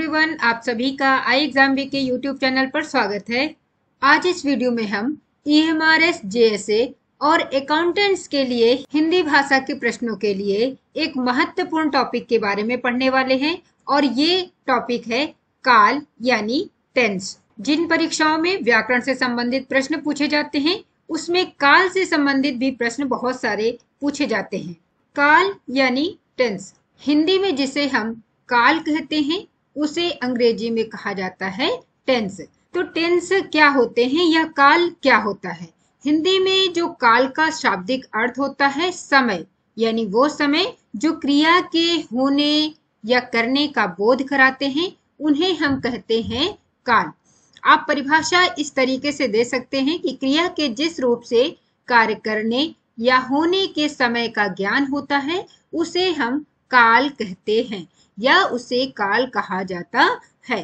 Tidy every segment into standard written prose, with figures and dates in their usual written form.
Everyone, आप सभी का आई एग्जाम वीक के यूट्यूब चैनल पर स्वागत है। आज इस वीडियो में हम EMRS JSA और अकाउंटेंट्स के लिए हिंदी भाषा के प्रश्नों के लिए एक महत्वपूर्ण टॉपिक के बारे में पढ़ने वाले हैं और ये टॉपिक है काल यानी टेंस। जिन परीक्षाओं में व्याकरण से संबंधित प्रश्न पूछे जाते हैं उसमें काल से संबंधित भी प्रश्न बहुत सारे पूछे जाते हैं। काल यानी टेंस, हिंदी में जिसे हम काल कहते हैं उसे अंग्रेजी में कहा जाता है टेंस। तो टेंस क्या होते हैं या काल क्या होता है? हिंदी में जो काल का शाब्दिक अर्थ होता है समय, यानी वो समय जो क्रिया के होने या करने का बोध कराते हैं उन्हें हम कहते हैं काल। आप परिभाषा इस तरीके से दे सकते हैं कि क्रिया के जिस रूप से कार्य करने या होने के समय का ज्ञान होता है उसे हम काल कहते हैं या उसे काल कहा जाता है।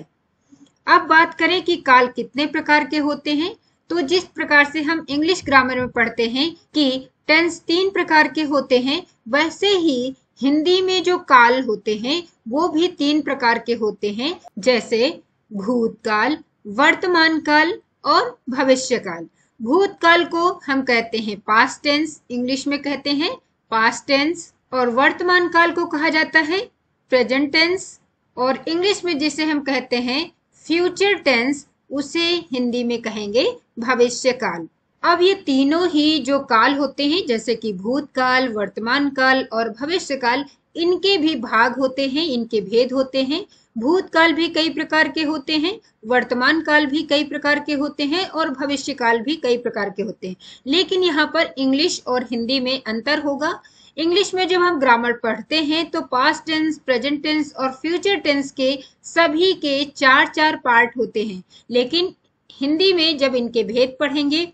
अब बात करें कि काल कितने प्रकार के होते हैं, तो जिस प्रकार से हम इंग्लिश ग्रामर में पढ़ते हैं कि टेंस 3 प्रकार के होते हैं, वैसे ही हिंदी में जो काल होते हैं वो भी 3 प्रकार के होते हैं, जैसे भूतकाल, वर्तमान काल और भविष्य काल। भूतकाल को हम कहते हैं पास्ट टेंस, इंग्लिश में कहते हैं पास्ट टेंस, और वर्तमान काल को कहा जाता है प्रेजेंट टेंस, और इंग्लिश में जिसे हम कहते हैं फ्यूचर टेंस उसे हिंदी में कहेंगे भविष्य काल। अब ये तीनों ही जो काल होते हैं जैसे कि भूतकाल, वर्तमान काल और भविष्य काल, इनके भी भाग होते हैं, इनके भेद होते हैं। भूतकाल भी कई प्रकार के होते हैं, वर्तमान काल भी कई प्रकार के होते हैं और भविष्य काल भी कई प्रकार के होते हैं। लेकिन यहाँ पर इंग्लिश और हिंदी में अंतर होगा। इंग्लिश में जब हम ग्रामर पढ़ते हैं तो पास्ट टेंस, प्रेजेंट टेंस और फ्यूचर टेंस के सभी के 4-4 पार्ट होते हैं, लेकिन हिंदी में जब इनके भेद पढ़ेंगे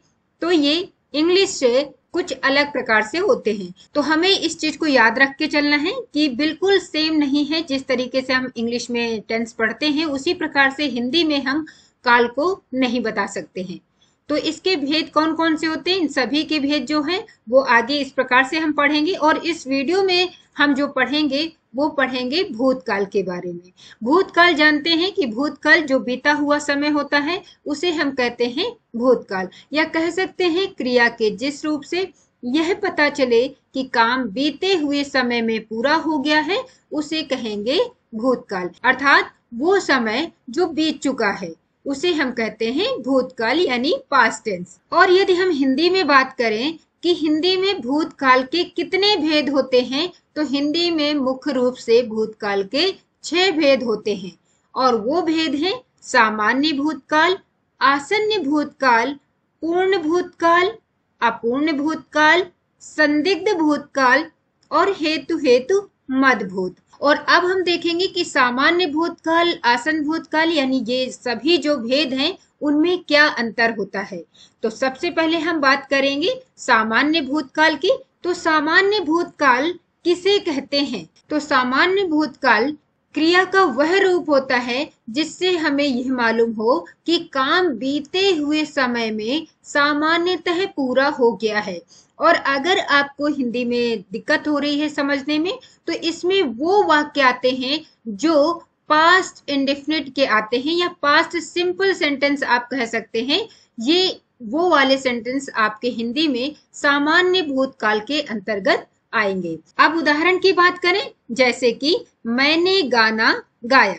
तो ये इंग्लिश से कुछ अलग प्रकार से होते हैं। तो हमें इस चीज को याद रख के चलना है कि बिल्कुल सेम नहीं है। जिस तरीके से हम इंग्लिश में टेंस पढ़ते हैं उसी प्रकार से हिंदी में हम काल को नहीं बता सकते हैं। तो इसके भेद कौन कौन से होते हैं, इन सभी के भेद जो हैं वो आगे इस प्रकार से हम पढ़ेंगे, और इस वीडियो में हम जो पढ़ेंगे वो पढ़ेंगे भूतकाल के बारे में। भूतकाल जानते हैं कि भूतकाल जो बीता हुआ समय होता है उसे हम कहते हैं भूतकाल, या कह सकते हैं क्रिया के जिस रूप से यह पता चले कि काम बीते हुए समय में पूरा हो गया है उसे कहेंगे भूतकाल, अर्थात वो समय जो बीत चुका है उसे हम कहते हैं भूतकाल यानी पास्ट टेंस। और यदि हम हिंदी में बात करें कि हिंदी में भूतकाल के कितने भेद होते हैं, तो हिंदी में मुख्य रूप से भूतकाल के 6 भेद होते हैं, और वो भेद हैं सामान्य भूतकाल, आसन्न भूतकाल, पूर्ण भूतकाल, अपूर्ण भूतकाल, संदिग्ध भूतकाल और हेतु मदभूत। और अब हम देखेंगे कि सामान्य भूतकाल, आसन्न भूतकाल यानी ये सभी जो भेद हैं उनमें क्या अंतर होता है। तो सबसे पहले हम बात करेंगे सामान्य भूतकाल की। तो सामान्य भूतकाल किसे कहते हैं? तो सामान्य भूतकाल क्रिया का वह रूप होता है जिससे हमें यह मालूम हो कि काम बीते हुए समय में सामान्यतः पूरा हो गया है। और अगर आपको हिंदी में दिक्कत हो रही है समझने में, तो इसमें वो वाक्य आते हैं जो पास्ट इंडेफिनिट के आते हैं, या पास्ट सिंपल सेंटेंस आप कह सकते हैं। ये वो वाले सेंटेंस आपके हिंदी में सामान्य भूतकाल के अंतर्गत आएंगे। अब उदाहरण की बात करें, जैसे कि मैंने गाना गाया,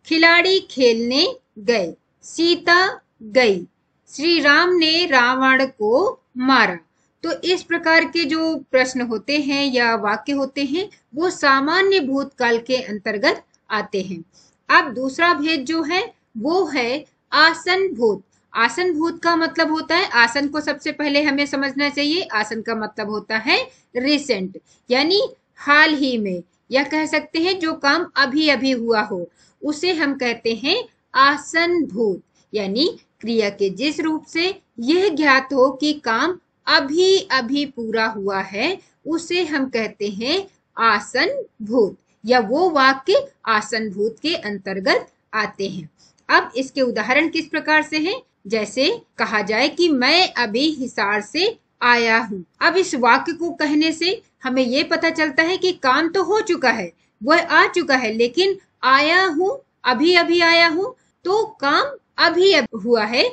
खिलाड़ी खेलने गए, सीता गई, श्री राम ने रावण को मारा। तो इस प्रकार के जो प्रश्न होते हैं या वाक्य होते हैं वो सामान्य भूतकाल के अंतर्गत आते हैं। अब दूसरा भेद जो है वो है आसन्न भूत। आसन्न भूत का मतलब होता है, आसन को सबसे पहले हमें समझना चाहिए, आसन का मतलब होता है रिसेंट, यानी हाल ही में, या कह सकते हैं जो काम अभी अभी हुआ हो उसे हम कहते हैं आसन्न भूत। यानी क्रिया के जिस रूप से यह ज्ञात हो कि काम अभी अभी पूरा हुआ है उसे हम कहते हैं आसन्न भूत, या वो वाक्य आसन्न भूत के अंतर्गत आते हैं। अब इसके उदाहरण किस प्रकार से हैं? जैसे कहा जाए कि मैं अभी हिसार से आया हूँ। अब इस वाक्य को कहने से हमें ये पता चलता है कि काम तो हो चुका है, वह आ चुका है, लेकिन आया हूँ अभी अभी आया हूँ, तो काम अभी अब हुआ है,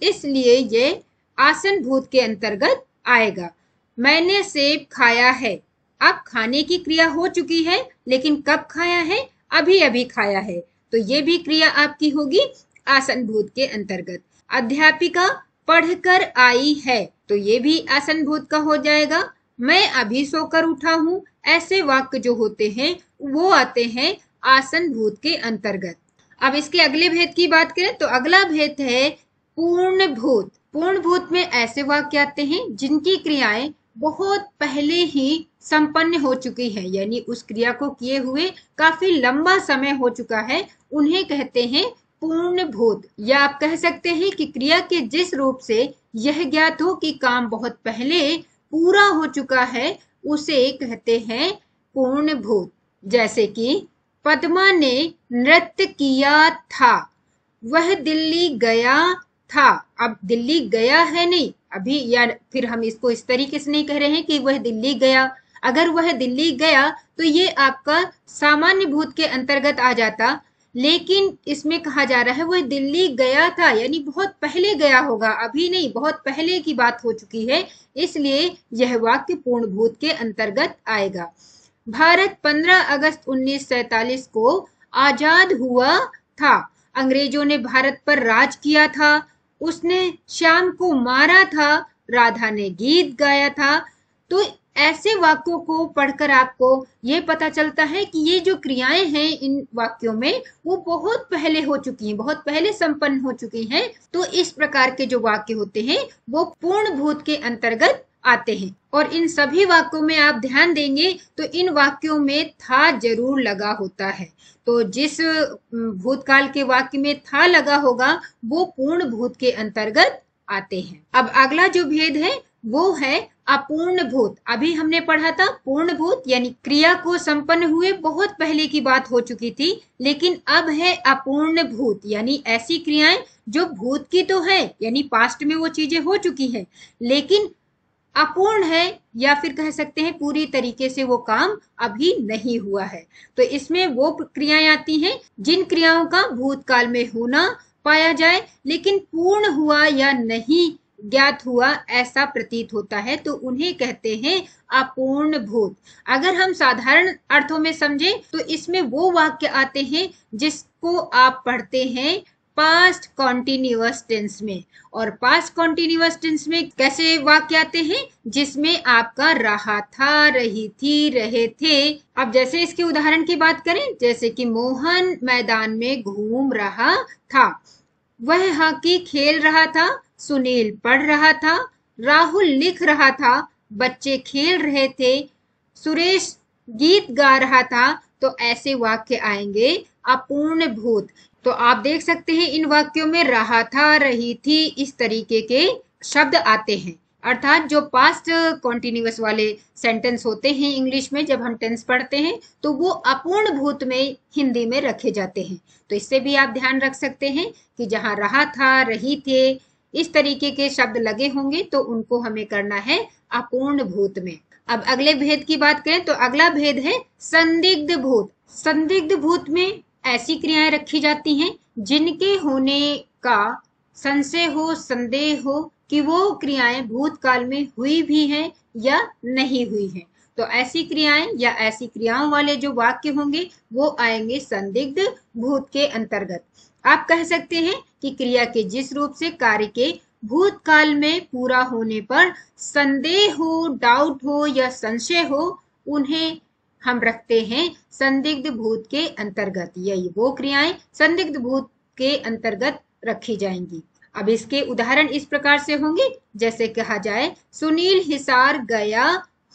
इसलिए ये आसन भूत के अंतर्गत आएगा। मैंने सेब खाया है, अब खाने की क्रिया हो चुकी है, लेकिन कब खाया है? अभी अभी खाया है, तो ये भी क्रिया आपकी होगी आसन भूत के अंतर्गत। अध्यापिका पढ़कर आई है, तो ये भी आसन भूत का हो जाएगा। मैं अभी सोकर उठा हूँ, ऐसे वाक्य जो होते हैं वो आते हैं आसन भूत के अंतर्गत। अब इसके अगले भेद की बात करें तो अगला भेद है पूर्ण भूत। पूर्ण भूत में ऐसे वाक्य आते हैं जिनकी क्रियाएं बहुत पहले ही संपन्न हो चुकी है, यानी उस क्रिया को किए हुए काफी लंबा समय हो चुका है, उन्हें कहते हैं पूर्ण भूत। या आप कह सकते हैं कि क्रिया के जिस रूप से यह ज्ञात हो कि काम बहुत पहले पूरा हो चुका है, उसे कहते हैं पूर्ण भूत। जैसे कि पद्मा ने नृत्य किया था, वह दिल्ली गया था। अब दिल्ली गया है नहीं अभी, या फिर हम इसको इस तरीके से नहीं कह रहे हैं कि वह दिल्ली गया। अगर वह दिल्ली गया तो ये आपका सामान्य भूत के अंतर्गत आ जाता, लेकिन इसमें कहा जा रहा है वह दिल्ली गया था, यानी बहुत पहले गया होगा, अभी नहीं, बहुत पहले की बात हो चुकी है, इसलिए यह वाक्य पूर्ण भूत के अंतर्गत आएगा। भारत 15 अगस्त 1947 को आजाद हुआ था। अंग्रेजों ने भारत पर राज किया था, उसने श्याम को मारा था, राधा ने गीत गाया था। तो ऐसे वाक्यों को पढ़कर आपको ये पता चलता है कि ये जो क्रियाएं हैं इन वाक्यों में वो बहुत पहले हो चुकी हैं, बहुत पहले संपन्न हो चुकी हैं। तो इस प्रकार के जो वाक्य होते हैं वो पूर्ण भूत के अंतर्गत आते हैं। और इन सभी वाक्यों में आप ध्यान देंगे तो इन वाक्यों में था जरूर लगा होता है। तो जिस भूतकाल के वाक्य में था लगा होगा वो पूर्ण भूत के अंतर्गत आते हैं। अब अगला जो भेद है वो है अपूर्ण भूत। अभी हमने पढ़ा था पूर्ण भूत यानी क्रिया को संपन्न हुए बहुत पहले की बात हो चुकी थी, लेकिन अब है अपूर्ण भूत यानी ऐसी क्रियाएं जो भूत की तो है, यानी पास्ट में वो चीजें हो चुकी है लेकिन अपूर्ण है, या फिर कह सकते हैं पूरी तरीके से वो काम अभी नहीं हुआ है। तो इसमें वो क्रियाएं आती हैं जिन क्रियाओं का भूतकाल में होना पाया जाए लेकिन पूर्ण हुआ या नहीं ज्ञात हुआ ऐसा प्रतीत होता है, तो उन्हें कहते हैं अपूर्ण भूत। अगर हम साधारण अर्थों में समझें तो इसमें वो वाक्य आते हैं जिसको आप पढ़ते हैं पास्ट कॉन्टिन्यूअस टेंस में। और पास्ट कॉन्टिन्यूअस टेंस में कैसे वाक्य आते हैं? जिसमें आपका रहा था, रही थी, रहे थे। अब जैसे इसके उदाहरण की बात करें, जैसे कि मोहन मैदान में घूम रहा था, वह हॉकी खेल रहा था, सुनील पढ़ रहा था, राहुल लिख रहा था, बच्चे खेल रहे थे, सुरेश गीत गा रहा था। तो ऐसे वाक्य आएंगे अपूर्ण भूत। तो आप देख सकते हैं इन वाक्यों में रहा था, रही थी, इस तरीके के शब्द आते हैं। अर्थात जो पास्ट कॉन्टिन्यूअस वाले सेंटेंस होते हैं इंग्लिश में जब हम टेंस पढ़ते हैं तो वो अपूर्ण भूत में हिंदी में रखे जाते हैं। तो इससे भी आप ध्यान रख सकते हैं कि जहां रहा था, रही थे, इस तरीके के शब्द लगे होंगे तो उनको हमें करना है अपूर्ण भूत में। अब अगले भेद की बात करें तो अगला भेद है संदिग्ध भूत। संदिग्ध भूत में ऐसी क्रियाएं रखी जाती हैं जिनके होने का संशय हो, संदेह हो कि वो क्रियाएं भूतकाल में हुई भी हैं या नहीं हुई हैं। तो ऐसी क्रियाएं या ऐसी क्रियाओं वाले जो वाक्य होंगे वो आएंगे संदिग्ध भूत के अंतर्गत। आप कह सकते हैं कि क्रिया के जिस रूप से कार्य के भूतकाल में पूरा होने पर संदेह हो, डाउट हो या संशय हो, उन्हें हम रखते हैं संदिग्ध भूत के अंतर्गत। यही वो क्रियाएं संदिग्ध भूत के अंतर्गत रखी जाएंगी। अब इसके उदाहरण इस प्रकार से होंगे, जैसे कहा जाए सुनील हिसार गया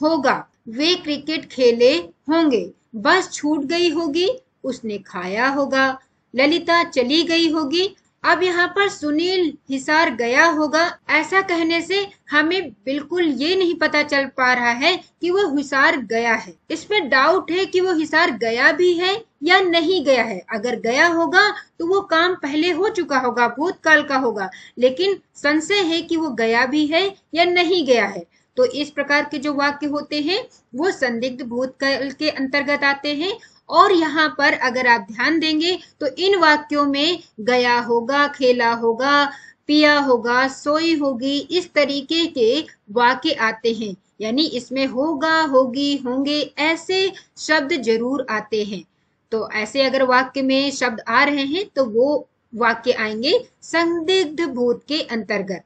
होगा, वे क्रिकेट खेले होंगे, बस छूट गई होगी, उसने खाया होगा, ललिता चली गई होगी। अब यहाँ पर सुनील हिसार गया होगा ऐसा कहने से हमें बिल्कुल ये नहीं पता चल पा रहा है कि वो हिसार गया है। इसमें डाउट है कि वो हिसार गया भी है या नहीं गया है। अगर गया होगा तो वो काम पहले हो चुका होगा, भूतकाल का होगा, लेकिन संशय है कि वो गया भी है या नहीं गया है। तो इस प्रकार के जो वाक्य होते हैं वो संदिग्ध भूतकाल के अंतर्गत आते हैं। और यहाँ पर अगर आप ध्यान देंगे तो इन वाक्यों में गया होगा, खेला होगा, पिया होगा, सोई होगी, इस तरीके के वाक्य आते हैं। यानी इसमें होगा, होगी, होंगे ऐसे शब्द जरूर आते हैं। तो ऐसे अगर वाक्य में शब्द आ रहे हैं तो वो वाक्य आएंगे संदिग्ध भूत के अंतर्गत।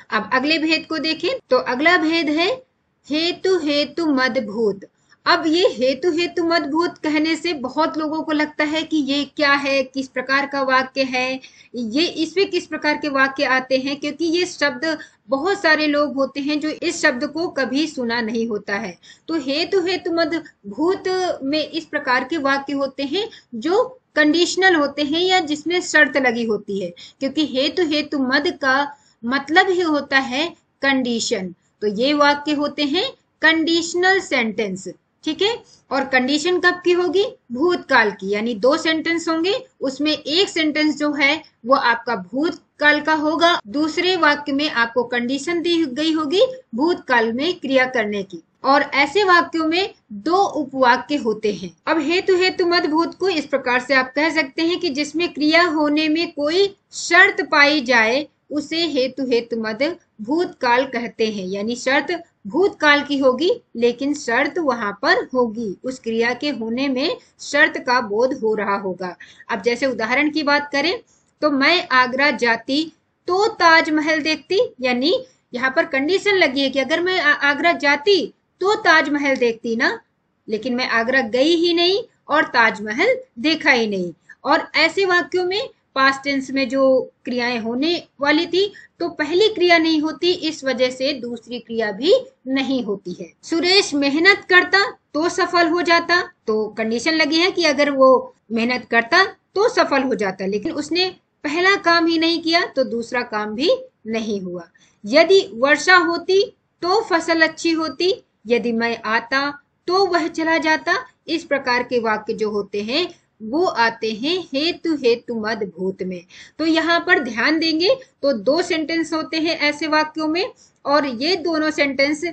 अब अगले भेद को देखें तो अगला भेद है हेतु हेतु मद भूत। अब ये हेतु हेतु मद भूत कहने से बहुत लोगों को लगता है कि ये क्या है, किस प्रकार का वाक्य है, ये इसमें किस प्रकार के वाक्य आते हैं, क्योंकि ये शब्द बहुत सारे लोग होते हैं जो इस शब्द को कभी सुना नहीं होता है। तो हेतु हेतु मद भूत में इस प्रकार के वाक्य होते हैं जो कंडीशनल होते हैं या जिसमें शर्त लगी होती है, क्योंकि हेतु हेतु मद का मतलब ही होता है कंडीशन। तो ये वाक्य होते हैं कंडीशनल सेंटेंस, ठीक है। और कंडीशन कब की होगी? भूतकाल की। यानी दो सेंटेंस होंगे, उसमें एक सेंटेंस जो है वो आपका भूतकाल का होगा, दूसरे वाक्य में आपको कंडीशन दी गई होगी भूतकाल में क्रिया करने की। और ऐसे वाक्यों में दो उपवाक्य होते हैं। अब हेतु हेतु मद भूत को इस प्रकार से आप कह सकते हैं कि जिसमें क्रिया होने में कोई शर्त पाई जाए उसे हेतु हेतु मद भूतकाल कहते हैं। यानी शर्त भूतकाल की होगी लेकिन शर्त वहां पर होगी, उस क्रिया के होने में शर्त का बोध हो रहा होगा। अब जैसे उदाहरण की बात करें तो मैं आगरा जाती तो ताजमहल देखती, यानी यहाँ पर कंडीशन लगी है कि अगर मैं आगरा जाती तो ताजमहल देखती ना, लेकिन मैं आगरा गई ही नहीं और ताजमहल देखा ही नहीं। और ऐसे वाक्यों में पास्ट टेंस में जो क्रियाएं होने वाली थी तो पहली क्रिया नहीं होती, इस वजह से दूसरी क्रिया भी नहीं होती है। सुरेश मेहनत करता तो सफल हो जाता, तो कंडीशन लगी है कि अगर वो मेहनत करता तो सफल हो जाता, लेकिन उसने पहला काम ही नहीं किया तो दूसरा काम भी नहीं हुआ। यदि वर्षा होती तो फसल अच्छी होती, यदि मैं आता तो वह चला जाता। इस प्रकार के वाक्य जो होते हैं वो आते हैं हेतु हेतु मद भूत में। तो यहाँ पर ध्यान देंगे तो दो सेंटेंस होते हैं ऐसे वाक्यों में, और ये दोनों सेंटेंस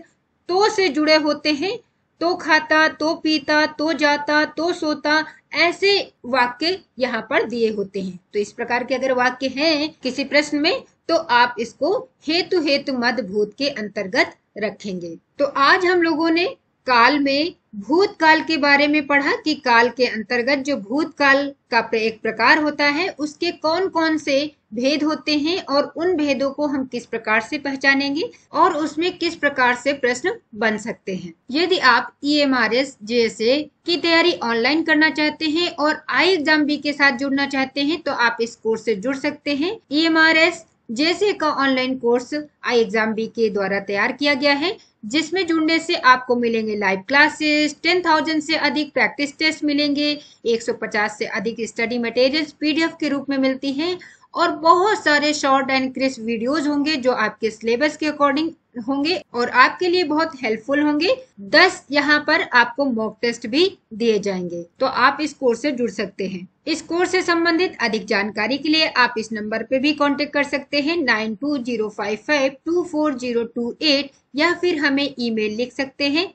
तो से जुड़े होते हैं। तो खाता, तो पीता, तो जाता, तो सोता, ऐसे वाक्य यहाँ पर दिए होते हैं। तो इस प्रकार के अगर वाक्य हैं किसी प्रश्न में तो आप इसको हेतु हेतु मद भूत के अंतर्गत रखेंगे। तो आज हम लोगों ने काल में भूतकाल के बारे में पढ़ा कि काल के अंतर्गत जो भूतकाल का एक प्रकार होता है उसके कौन कौन से भेद होते हैं और उन भेदों को हम किस प्रकार से पहचानेंगे और उसमें किस प्रकार से प्रश्न बन सकते हैं। यदि आप EMRS JSA की तैयारी ऑनलाइन करना चाहते हैं और iExamB के साथ जुड़ना चाहते हैं तो आप इस कोर्स से जुड़ सकते हैं। EMRS JSA का ऑनलाइन कोर्स iExamB के द्वारा तैयार किया गया है, जिसमें जुड़ने से आपको मिलेंगे लाइव क्लासेस, 10,000 से अधिक प्रैक्टिस टेस्ट मिलेंगे, 150 से अधिक स्टडी मटेरियल्स PDF के रूप में मिलती हैं और बहुत सारे शॉर्ट एंड क्रिस्प वीडियोस होंगे जो आपके सिलेबस के अकॉर्डिंग होंगे और आपके लिए बहुत हेल्पफुल होंगे। 10 यहाँ पर आपको मॉक टेस्ट भी दिए जाएंगे, तो आप इस कोर्स से जुड़ सकते हैं। इस कोर्स से संबंधित अधिक जानकारी के लिए आप इस नंबर पे भी कांटेक्ट कर सकते हैं 9205524028 या फिर हमें ईमेल लिख सकते हैं।